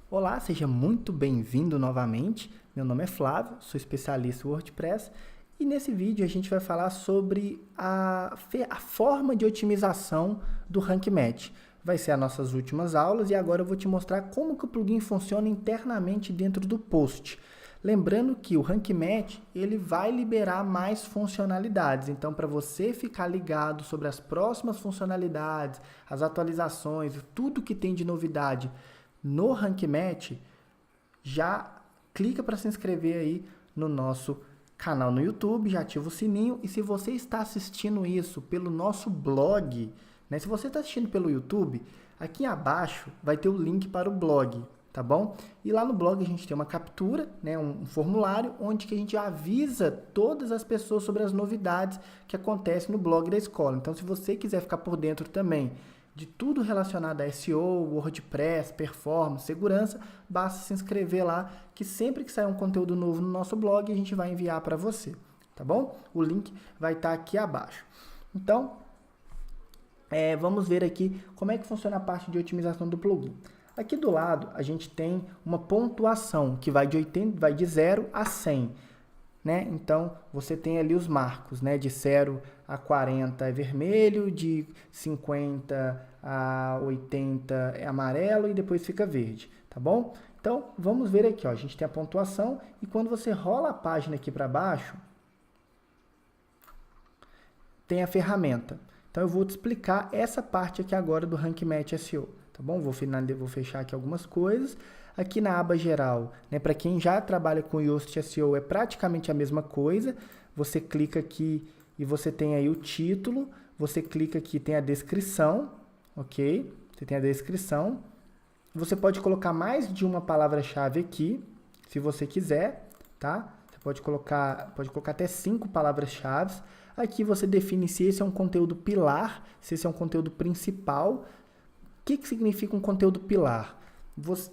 Olá, seja muito bem-vindo novamente. Meu nome é Flávio, sou especialista em WordPress e nesse vídeo a gente vai falar sobre a forma de otimização do Rank Match. Vai ser as nossas últimas aulas e agora eu vou te mostrar como que o plugin funciona internamente dentro do post. Lembrando que o Rank Match ele vai liberar mais funcionalidades, então para você ficar ligado sobre as próximas funcionalidades, as atualizações, tudo que tem de novidade no Rank Match, já clica para se inscrever aí no nosso canal no YouTube, já ativa o sininho e se você está assistindo isso pelo nosso blog, né? Se você está assistindo pelo YouTube, aqui abaixo vai ter o link para o blog, tá bom? E lá no blog a gente tem uma captura, né, um formulário onde que a gente avisa todas as pessoas sobre as novidades que acontecem no blog da escola. Então, se você quiser ficar por dentro também de tudo relacionado a SEO, WordPress, performance, segurança, basta se inscrever lá, que sempre que sair um conteúdo novo no nosso blog, a gente vai enviar para você, tá bom? O link vai estar aqui abaixo. Então, vamos ver aqui como é que funciona a parte de otimização do plugin. Aqui do lado, a gente tem uma pontuação que vai de 0 a 100. Né? Então, você tem ali os marcos, né? De 0 a 40 é vermelho, de 50 a 80 é amarelo e depois fica verde, tá bom? Então, vamos ver aqui, ó. A gente tem a pontuação e quando você rola a página aqui para baixo, tem a ferramenta. Então, eu vou te explicar essa parte aqui agora do Rank Match SEO, tá bom? Vou fechar aqui algumas coisas. Aqui na aba geral, né, para quem já trabalha com Yoast SEO, é praticamente a mesma coisa. Você clica aqui e você tem aí o título. Você clica aqui, tem a descrição, ok? Você tem a descrição. Você pode colocar mais de uma palavra-chave aqui, se você quiser, tá? Você pode colocar até 5 palavras-chave. Aqui você define se esse é um conteúdo pilar, se esse é um conteúdo principal. O que significa um conteúdo pilar?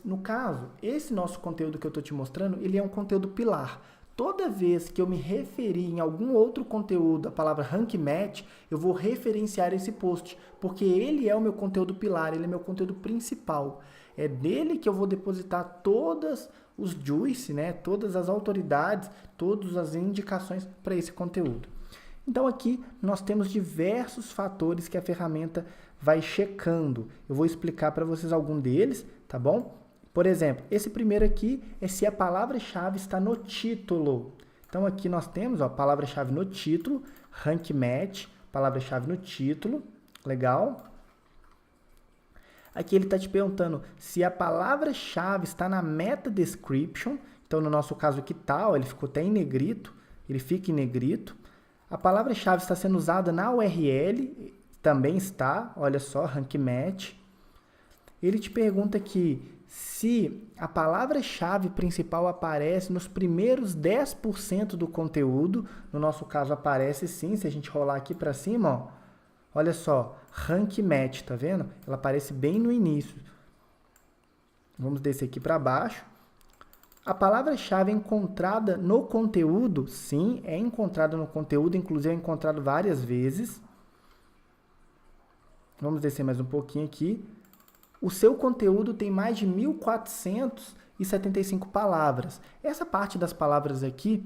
No caso, esse nosso conteúdo que eu estou te mostrando, ele é um conteúdo pilar. Toda vez que eu me referir em algum outro conteúdo, a palavra Rank Match, eu vou referenciar esse post, porque ele é o meu conteúdo pilar, ele é meu conteúdo principal. É dele que eu vou depositar todas os juice, né, todas as autoridades, todas as indicações para esse conteúdo. Então aqui nós temos diversos fatores que a ferramenta vai checando. Eu vou explicar para vocês algum deles, tá bom? Por exemplo, esse primeiro aqui é se a palavra-chave está no título. Então aqui nós temos a palavra-chave no título, Rank Match, palavra-chave no título, legal? Aqui ele está te perguntando se a palavra-chave está na meta description. Então no nosso caso aqui tá, ó, ele ficou até em negrito, ele fica em negrito. A palavra-chave está sendo usada na URL, também está, olha só, Rank Match. Ele te pergunta aqui se a palavra-chave principal aparece nos primeiros 10% do conteúdo. No nosso caso aparece sim, se a gente rolar aqui para cima, ó, olha só, Rank Match, tá vendo? Ela aparece bem no início. Vamos descer aqui para baixo. A palavra-chave é encontrada no conteúdo? Sim, é encontrada no conteúdo, inclusive é encontrado várias vezes. Vamos descer mais um pouquinho aqui. O seu conteúdo tem mais de 1.475 palavras. Essa parte das palavras aqui,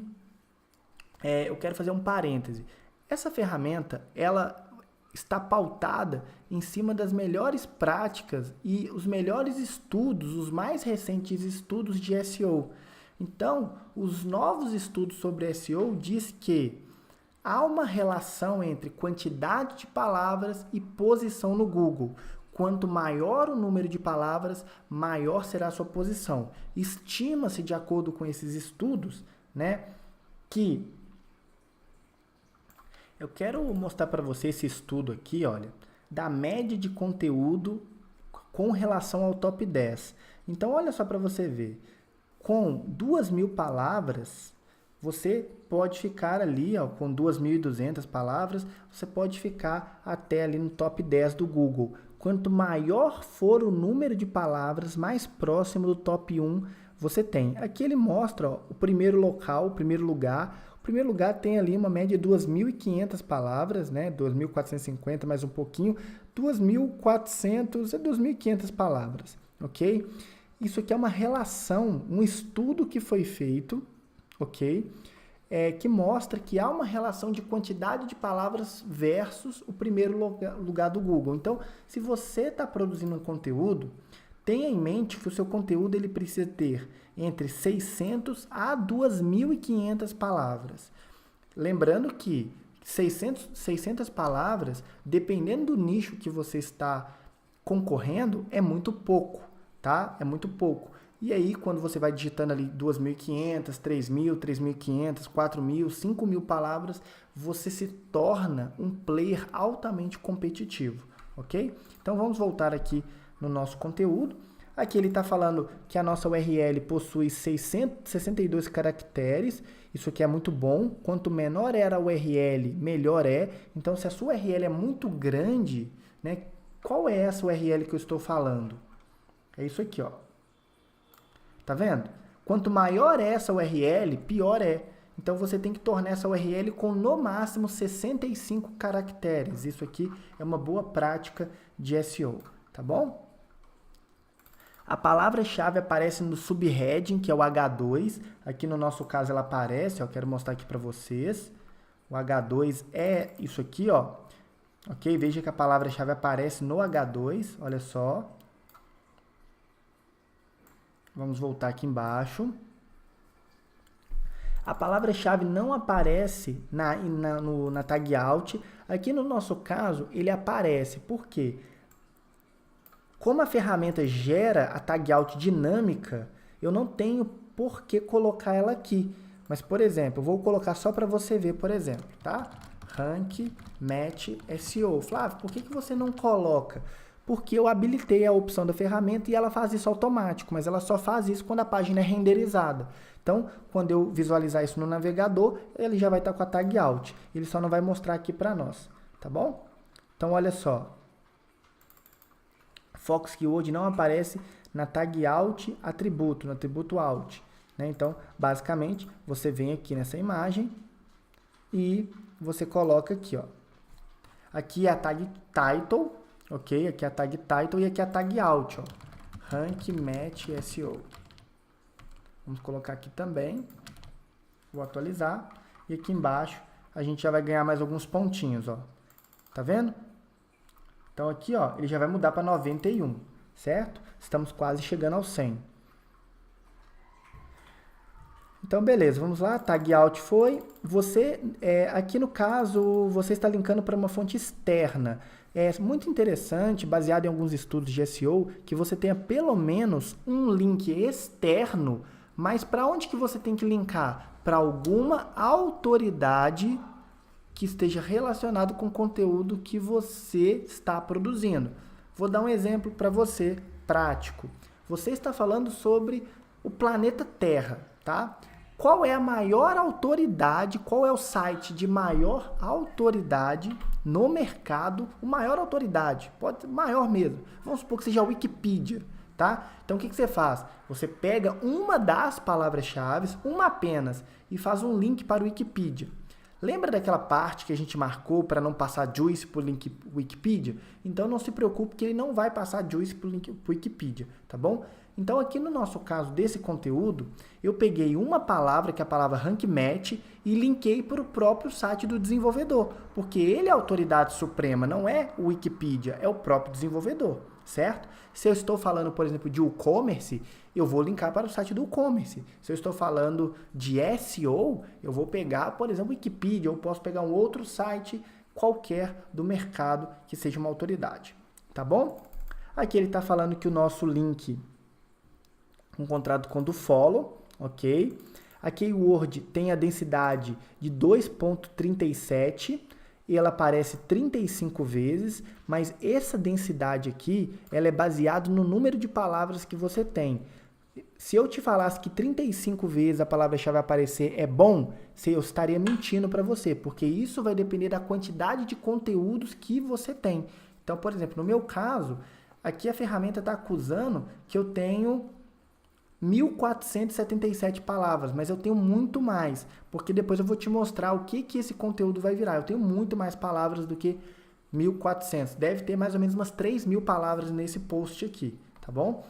eu quero fazer um parêntese. Essa ferramenta, ela está pautada em cima das melhores práticas e os melhores estudos, os mais recentes estudos de SEO. Então, os novos estudos sobre SEO diz que há uma relação entre quantidade de palavras e posição no Google. Quanto maior o número de palavras, maior será a sua posição. Estima-se, de acordo com esses estudos, né, que eu quero mostrar para você esse estudo aqui, olha, da média de conteúdo com relação ao top 10. Então, olha só para você ver. Com 2.000 palavras, você pode ficar ali, ó, com 2.200 palavras, você pode ficar até ali no top 10 do Google. Quanto maior for o número de palavras, mais próximo do top 1 você tem. Aqui ele mostra, ó, o primeiro local, o primeiro lugar. O primeiro lugar tem ali uma média de 2.500 palavras, né? 2.450 mais um pouquinho, 2.400 a 2.500 palavras, ok? isso aqui é uma relação, um estudo que foi feito, ok? Que mostra que há uma relação de quantidade de palavras versus o primeiro lugar do Google. Então, se você está produzindo um conteúdo, tenha em mente que o seu conteúdo ele precisa ter entre 600 a 2.500 palavras. Lembrando que 600 palavras, dependendo do nicho que você está concorrendo, é muito pouco, tá? É muito pouco. E aí, quando você vai digitando ali 2.500, 3.000, 3.500, 4.000, 5.000 palavras, você se torna um player altamente competitivo, ok? Então, vamos voltar aqui no nosso conteúdo. Aqui ele está falando que a nossa URL possui 662 caracteres. Isso aqui é muito bom. Quanto menor era a URL, melhor é. Então, se a sua URL é muito grande, né, qual é essa URL que eu estou falando? É isso aqui, ó. Tá vendo? Quanto maior é essa URL, pior é. Então, você tem que tornar essa URL com, no máximo, 65 caracteres. Isso aqui é uma boa prática de SEO, tá bom? A palavra-chave aparece no subheading, que é o H2. Aqui no nosso caso ela aparece, ó, quero mostrar aqui para vocês. O H2 é isso aqui, ó. Ok? Veja que a palavra-chave aparece no H2, olha só. Vamos voltar aqui embaixo. A palavra-chave não aparece na tag out. Aqui no nosso caso, ele aparece. Por quê? Como a ferramenta gera a tag out dinâmica, eu não tenho por que colocar ela aqui. Mas, por exemplo, eu vou colocar só para você ver, por exemplo, tá? Rank Match SEO. Flávio, por que você não coloca? Porque eu habilitei a opção da ferramenta e ela faz isso automático, mas ela só faz isso quando a página é renderizada. Então, quando eu visualizar isso no navegador, ele já vai estar com a tag out. Ele só não vai mostrar aqui para nós, tá bom? Então, olha só. Focus Keyword não aparece na tag out atributo, no atributo out, né? Então, basicamente, você vem aqui nessa imagem e você coloca aqui, ó. Aqui é a tag title, ok? Aqui é a tag title e aqui é a tag out, ó. Rank Match SEO. Vamos colocar aqui também. Vou atualizar. E aqui embaixo a gente já vai ganhar mais alguns pontinhos, ó. Tá vendo? Então aqui, ó, ele já vai mudar para 91, certo? Estamos quase chegando ao 100. Então, beleza, vamos lá, tag out foi. Você, aqui no caso, você está linkando para uma fonte externa. É muito interessante, baseado em alguns estudos de SEO, que você tenha pelo menos um link externo, mas para onde que você tem que linkar? Para alguma autoridade que esteja relacionado com o conteúdo que você está produzindo. Vou dar um exemplo para você, prático. Você está falando sobre o planeta Terra, tá? Qual é a maior autoridade, qual é o site de maior autoridade no mercado? O maior autoridade, pode ser maior mesmo. Vamos supor que seja a Wikipedia, tá? Então, o que você faz? Você pega uma das palavras-chave, uma apenas, e faz um link para o Wikipedia. Lembra daquela parte que a gente marcou para não passar juice para o link Wikipedia? Então, não se preocupe que ele não vai passar juice para o link Wikipedia, tá bom? Então, aqui no nosso caso desse conteúdo, eu peguei uma palavra, que é a palavra Rank Match, e linkei para o próprio site do desenvolvedor, porque ele é a autoridade suprema, não é o Wikipedia, é o próprio desenvolvedor, certo? Se eu estou falando, por exemplo, de e-commerce, eu vou linkar para o site do e-commerce. Se eu estou falando de SEO, eu vou pegar, por exemplo, Wikipedia, ou posso pegar um outro site qualquer do mercado que seja uma autoridade, tá bom? Aqui ele está falando que o nosso link encontrado com o do follow, ok? A keyword tem a densidade de 2.37 e ela aparece 35 vezes, mas essa densidade aqui, ela é baseada no número de palavras que você tem. Se eu te falasse que 35 vezes a palavra-chave vai aparecer é bom, eu estaria mentindo para você, porque isso vai depender da quantidade de conteúdos que você tem. Então, por exemplo, no meu caso, aqui a ferramenta está acusando que eu tenho 1.477 palavras, mas eu tenho muito mais, porque depois eu vou te mostrar o que esse conteúdo vai virar. Eu tenho muito mais palavras do que 1.400. Deve ter mais ou menos umas 3.000 palavras nesse post aqui, tá bom?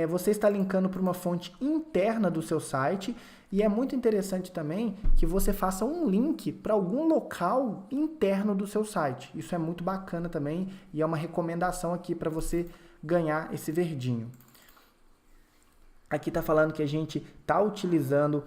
você está linkando para uma fonte interna do seu site e é muito interessante também que você faça um link para algum local interno do seu site. Isso é muito bacana também e é uma recomendação aqui para você ganhar esse verdinho. Aqui está falando que a gente está utilizando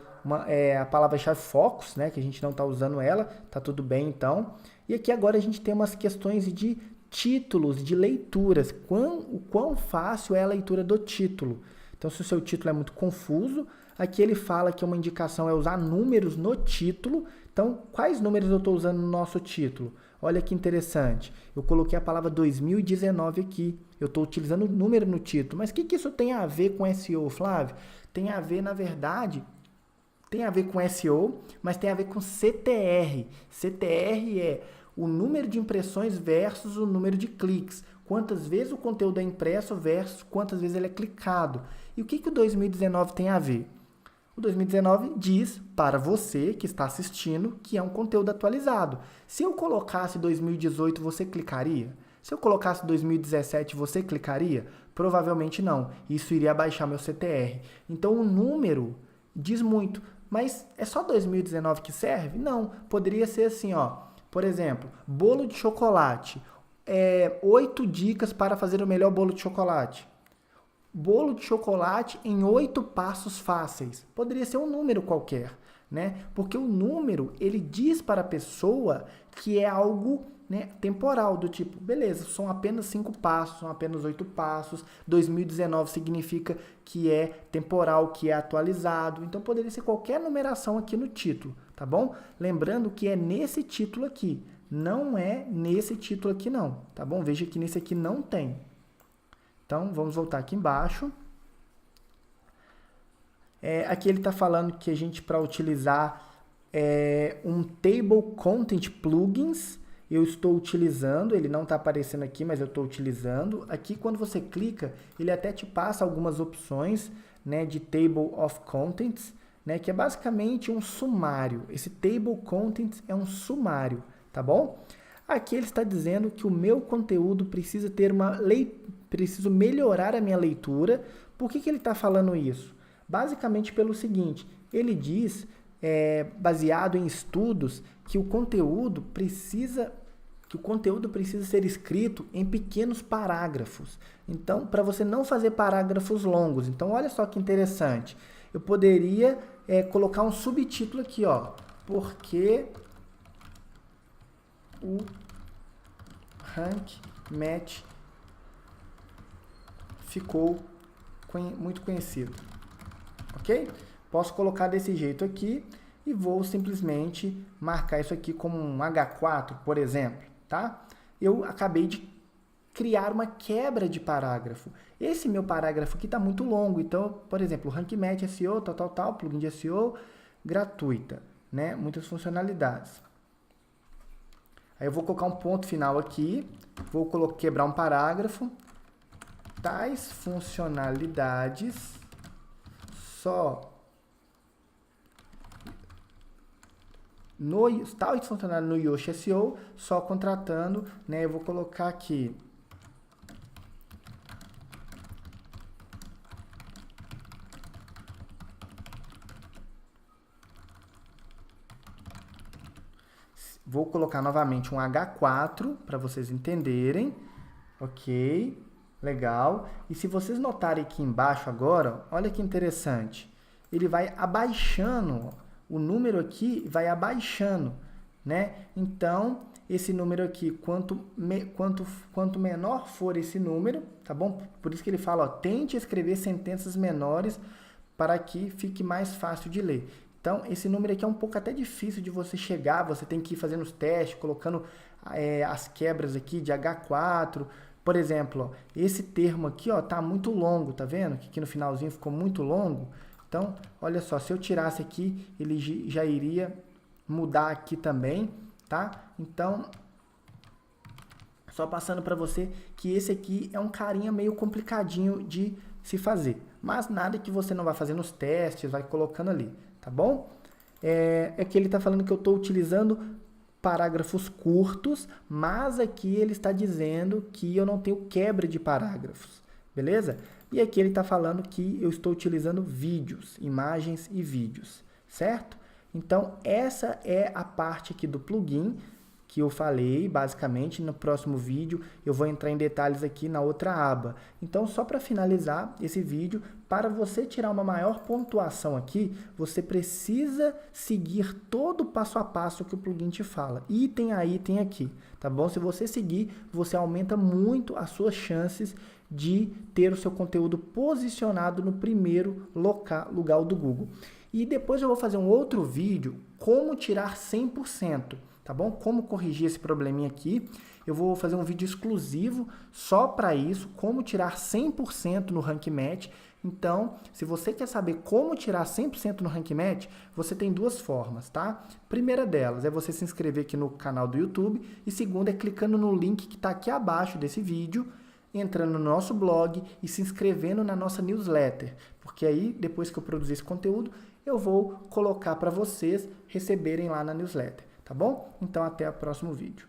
a palavra-chave focus, né? Que a gente não está usando ela, tá tudo bem então. E aqui agora a gente tem umas questões de títulos, de leituras. O quão fácil é a leitura do título. Então, se o seu título é muito confuso, aqui ele fala que uma indicação é usar números no título. Então, quais números eu estou usando no nosso título? Olha que interessante. Eu coloquei a palavra 2019 aqui. Eu estou utilizando número no título. Mas o que isso tem a ver com SEO, Flávio? Tem a ver, na verdade, tem a ver com SEO, mas tem a ver com CTR. CTR é o número de impressões versus o número de cliques. Quantas vezes o conteúdo é impresso versus quantas vezes ele é clicado. E o que o 2019 tem a ver? O 2019 diz para você que está assistindo que é um conteúdo atualizado. Se eu colocasse 2018, você clicaria? Se eu colocasse 2017, você clicaria? Provavelmente não. Isso iria abaixar meu CTR. Então o número diz muito. Mas é só 2019 que serve? Não. Poderia ser assim, ó. Por exemplo, bolo de chocolate. 8 dicas para fazer o melhor bolo de chocolate. Bolo de chocolate em 8 passos fáceis. Poderia ser um número qualquer, né? Porque o número, ele diz para a pessoa que é algo, né, temporal, do tipo, beleza, são apenas 5 passos, são apenas 8 passos. 2019 significa que é temporal, que é atualizado. Então, poderia ser qualquer numeração aqui no título, tá bom? Lembrando que é nesse título aqui, não é nesse título aqui não, tá bom? Veja que nesse aqui não tem. Então, vamos voltar aqui embaixo. Aqui ele está falando que a gente, para utilizar um Table Content Plugins, eu estou utilizando, ele não está aparecendo aqui, mas eu estou utilizando. Aqui, quando você clica, ele até te passa algumas opções, né, de Table of Contents, né, que é basicamente um sumário. Esse Table Contents é um sumário, tá bom? Aqui ele está dizendo que o meu conteúdo precisa ter preciso melhorar a minha leitura. Por que ele está falando isso? Basicamente pelo seguinte, ele diz, baseado em estudos, que o conteúdo precisa ser escrito em pequenos parágrafos. Então, para você não fazer parágrafos longos. Então, olha só que interessante. Eu poderia colocar um subtítulo aqui, ó. Porque o Rank Match ficou muito conhecido, ok? Posso colocar desse jeito aqui e vou simplesmente marcar isso aqui como um H4, por exemplo, tá? Eu acabei de criar uma quebra de parágrafo. Esse meu parágrafo aqui está muito longo, então, por exemplo, Rank Match SEO, tal, plugin de SEO gratuita, né? Muitas funcionalidades. Aí eu vou colocar um ponto final aqui, vou quebrar um parágrafo. Tais funcionalidades no Yoast SEO, só contratando, né? Eu vou colocar aqui vou colocar novamente um H4 para vocês entenderem, ok? Legal. E se vocês notarem aqui embaixo agora, olha que interessante. Ele vai abaixando, o número aqui vai abaixando, né? Então, esse número aqui, quanto menor for esse número, tá bom? Por isso que ele fala, ó, tente escrever sentenças menores para que fique mais fácil de ler. Então, esse número aqui é um pouco até difícil de você chegar, você tem que ir fazendo os testes, colocando as quebras aqui de H4. Por exemplo, ó, esse termo aqui, ó, tá muito longo, tá vendo? Que aqui no finalzinho ficou muito longo. Então, olha só, se eu tirasse aqui, ele já iria mudar aqui também, tá? Então, só passando para você que esse aqui é um carinha meio complicadinho de se fazer. Mas nada que você não vai fazer nos testes, vai colocando ali, tá bom? É que ele está falando que eu estou utilizando parágrafos curtos, mas aqui ele está dizendo que eu não tenho quebra de parágrafos, beleza? E aqui ele está falando que eu estou utilizando vídeos, imagens e vídeos, certo? Então, essa é a parte aqui do plugin que eu falei, basicamente. No próximo vídeo eu vou entrar em detalhes aqui na outra aba. Então, só para finalizar esse vídeo, para você tirar uma maior pontuação aqui, você precisa seguir todo o passo a passo que o plugin te fala, item a item aqui, tá bom? Se você seguir, você aumenta muito as suas chances de ter o seu conteúdo posicionado no primeiro lugar do Google. E depois eu vou fazer um outro vídeo, como tirar 100%. Tá bom? Como corrigir esse probleminha aqui. Eu vou fazer um vídeo exclusivo só para isso, como tirar 100% no Rank Match. Então, se você quer saber como tirar 100% no Rank Match, você tem duas formas, tá? Primeira delas é você se inscrever aqui no canal do YouTube e segunda é clicando no link que está aqui abaixo desse vídeo, entrando no nosso blog e se inscrevendo na nossa newsletter, porque aí, depois que eu produzir esse conteúdo, eu vou colocar para vocês receberem lá na newsletter. Tá bom? Então, até o próximo vídeo.